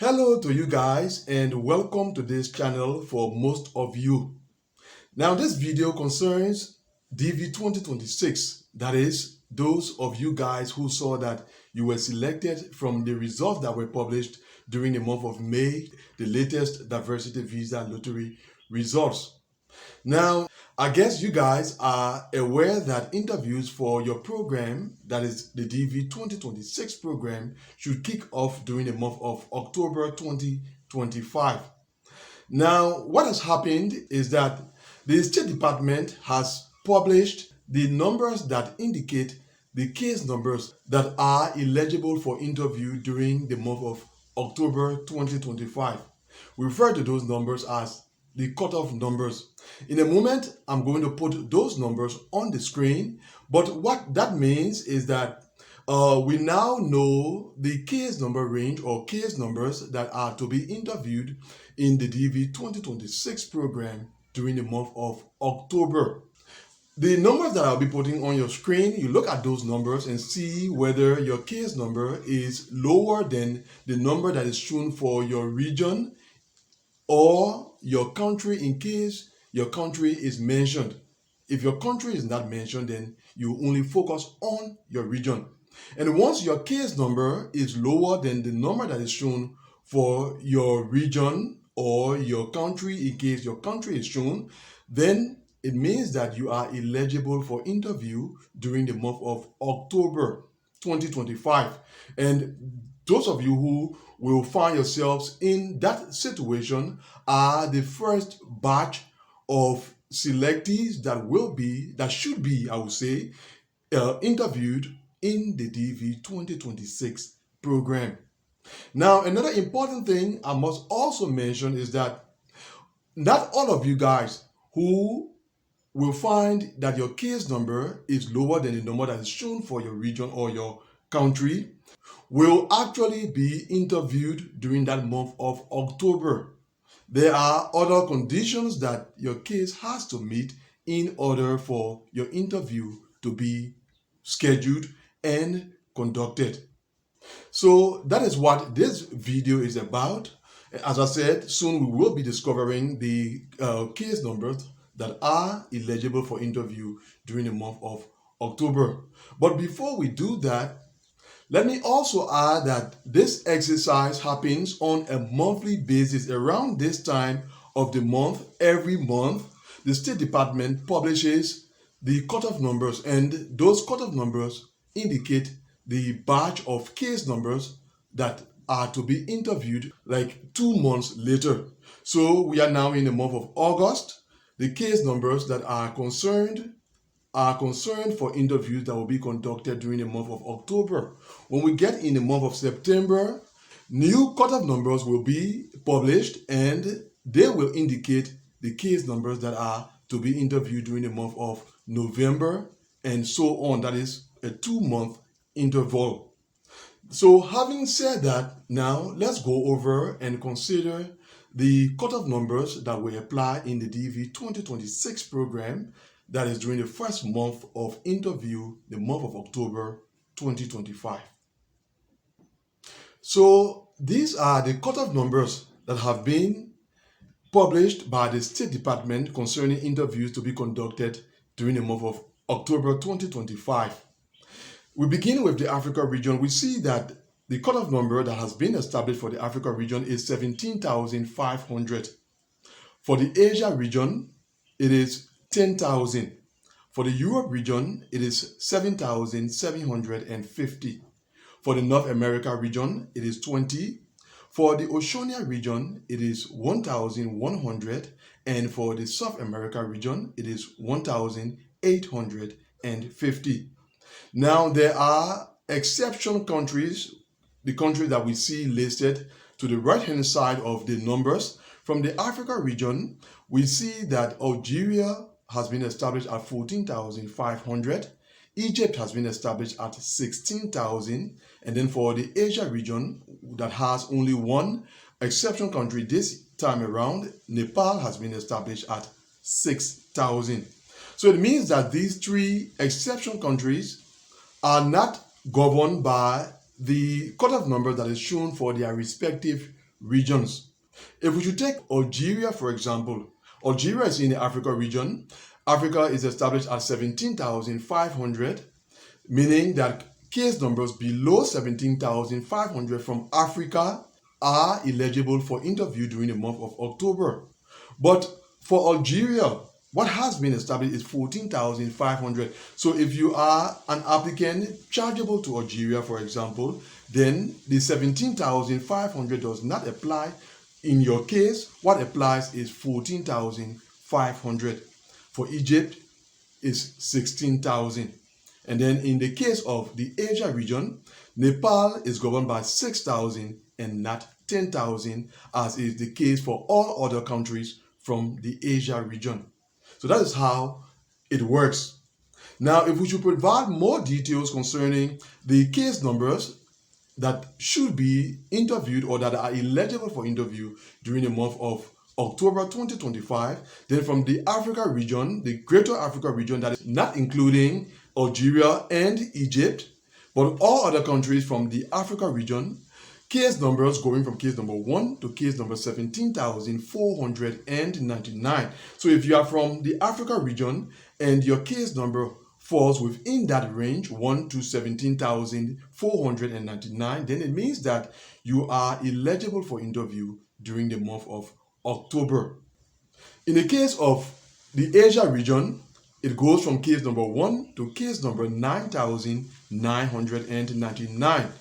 Hello to you guys and welcome to this channel for most of you. Now this video concerns DV 2026, that is those of you guys who saw that you were selected from the results that were published during the month of May, the latest diversity visa lottery results. Now, I guess you guys are aware that interviews for your program, that is the DV 2026 program, should kick off during the month of October 2025. Now, what has happened is that the State Department has published the numbers that indicate the case numbers that are eligible for interview during the month of October 2025. We refer to those numbers as the cutoff numbers. In a moment, I'm going to put those numbers on the screen, but what that means is that we now know the case number range or case numbers that are to be interviewed in the DV 2026 program during the month of October. The numbers that I'll be putting on your screen, you look at those numbers and see whether your case number is lower than the number that is shown for your region or your country in case your country is mentioned. If your country is not mentioned, then you only focus on your region. And once your case number is lower than the number that is shown for your region or your country in case your country is shown, then it means that you are eligible for interview during the month of October 2025. And those of you who will find yourselves in that situation are the first batch of selectees that should be, I would say, interviewed in the DV 2026 program. Now, another important thing I must also mention is that not all of you guys who will find that your case number is lower than the number that is shown for your region or your country will actually be interviewed during that month of October. There are other conditions that your case has to meet in order for your interview to be scheduled and conducted. So that is what this video is about. As I said, soon we will be discovering the case numbers that are eligible for interview during the month of October. But before we do that, let me also add that this exercise happens on a monthly basis. Around this time of the month, every month, the State Department publishes the cutoff numbers, and those cutoff numbers indicate the batch of case numbers that are to be interviewed like 2 months later. So we are now in the month of August. The case numbers that are concerned for interviews that will be conducted during the month of October. When we get in the month of September, new cutoff numbers will be published and they will indicate the case numbers that are to be interviewed during the month of November and so on. That is a 2-month interval. So having said that, now let's go over and consider the cutoff numbers that will apply in the DV 2026 program, that is during the first month of interview, the month of October 2025. So these are the cutoff numbers that have been published by the State Department concerning interviews to be conducted during the month of October 2025. We begin with the Africa region. We see that the cutoff number that has been established for the Africa region is 17,500. For the Asia region, it is 10,000. For the Europe region, it is 7,750. For the North America region, it is 20. For the Oceania region, it is 1,100. And for the South America region, it is 1,850. Now, there are exception countries, the countries that we see listed to the right-hand side of the numbers. From the Africa region, we see that Algeria has been established at 14,500. Egypt has been established at 16,000. And then for the Asia region, that has only one exception country this time around, Nepal has been established at 6,000. So it means that these 3 exception countries are not governed by the cutoff number that is shown for their respective regions. If we should take Algeria, for example, Algeria is in the Africa region. Africa is established at 17,500, meaning that case numbers below 17,500 from Africa are eligible for interview during the month of October. But for Algeria, what has been established is 14,500. So if you are an applicant chargeable to Algeria, for example, then the 17,500 does not apply. In your case, what applies is 14,500. For Egypt, is 16,000. And then in the case of the Asia region, Nepal is governed by 6,000 and not 10,000, as is the case for all other countries from the Asia region. So that is how it works. Now, if we should provide more details concerning the case numbers that should be interviewed or that are eligible for interview during the month of October 2025, then from the Africa region, the Greater Africa region, that is not including Algeria and Egypt, but all other countries from the Africa region, case numbers going from case number 1 to case number 17,499. So if you are from the Africa region and your case number falls within that range, 1 to 17,499, then it means that you are eligible for interview during the month of October. In the case of the Asia region, it goes from case number 1 to case number 9,999.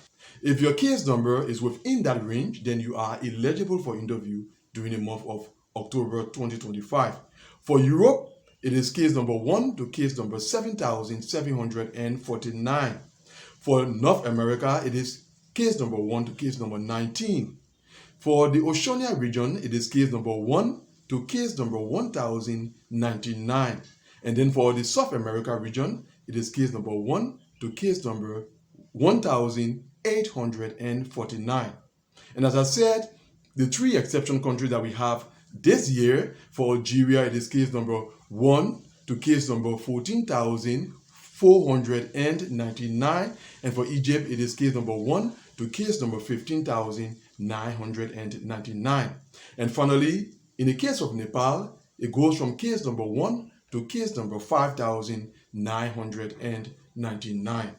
If your case number is within that range, then you are eligible for interview during the month of October 2025. For Europe, it is case number 1 to case number 7,749. For North America, it is case number 1 to case number 19. For the Oceania region, it is case number 1 to case number 1,099. And then for the South America region, it is case number 1 to case number 1,849. And as I said, the 3 exception countries that we have this year, for Algeria, it is case number 1 to case number 14,499. And for Egypt, it is case number 1 to case number 15,999. And finally, in the case of Nepal, it goes from case number 1 to case number 5,999.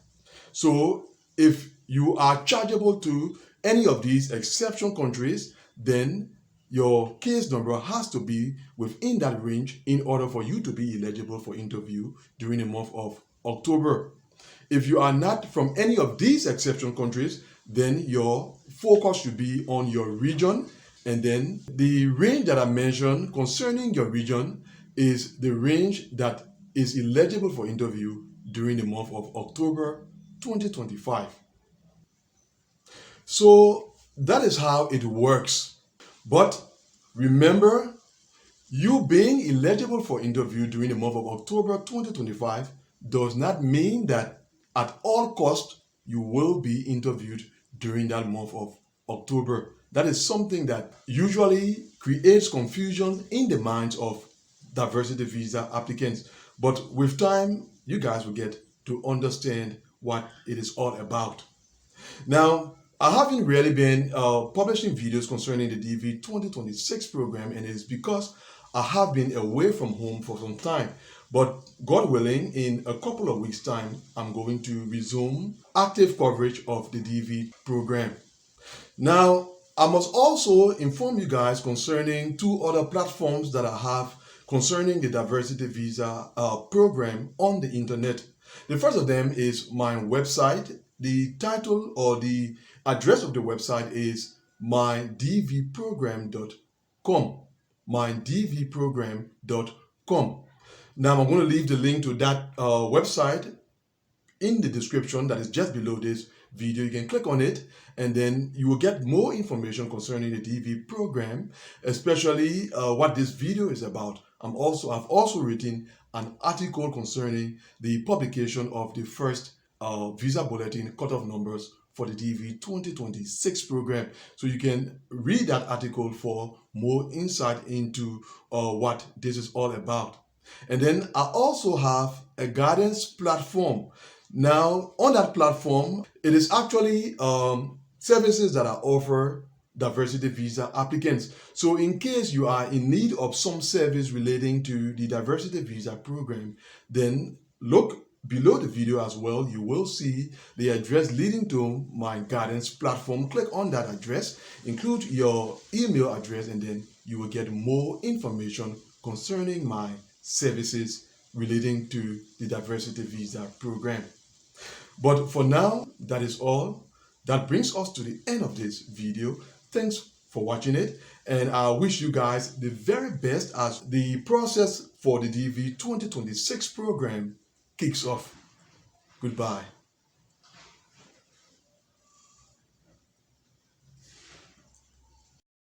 So if you are chargeable to any of these exception countries, then your case number has to be within that range in order for you to be eligible for interview during the month of October. If you are not from any of these exception countries, then your focus should be on your region. And then the range that I mentioned concerning your region is the range that is eligible for interview during the month of October 2025. So that is how it works. But remember, you being eligible for interview during the month of October 2025 does not mean that at all costs you will be interviewed during that month of October. That is something that usually creates confusion in the minds of diversity visa applicants. But with time, you guys will get to understand what it is all about. Now, I haven't really been publishing videos concerning the DV 2026 program, and it is because I have been away from home for some time. But God willing, in a couple of weeks' time, I'm going to resume active coverage of the DV program. Now, I must also inform you guys concerning 2 other platforms that I have concerning the diversity visa program on the internet. The first of them is my website. The title or the address of the website is mydvprogram.com. mydvprogram.com. Now I'm going to leave the link to that website in the description that is just below this video. You can click on it and then you will get more information concerning the DV program, especially what this video is about. I've also written an article concerning the publication of the first visa bulletin cutoff numbers for the DV 2026 program. So you can read that article for more insight into what this is all about. And then I also have a guidance platform. Now, on that platform, it is actually services that I offer diversity visa applicants. So in case you are in need of some service relating to the diversity visa program, then look below the video as well. You will see the address leading to my guidance platform. Click on that address, include your email address, and then you will get more information concerning my services relating to the diversity visa program. But for now, that is all. That brings us to the end of this video. Thanks for watching it, and I wish you guys the very best as the process for the DV 2026 program kicks off. Goodbye.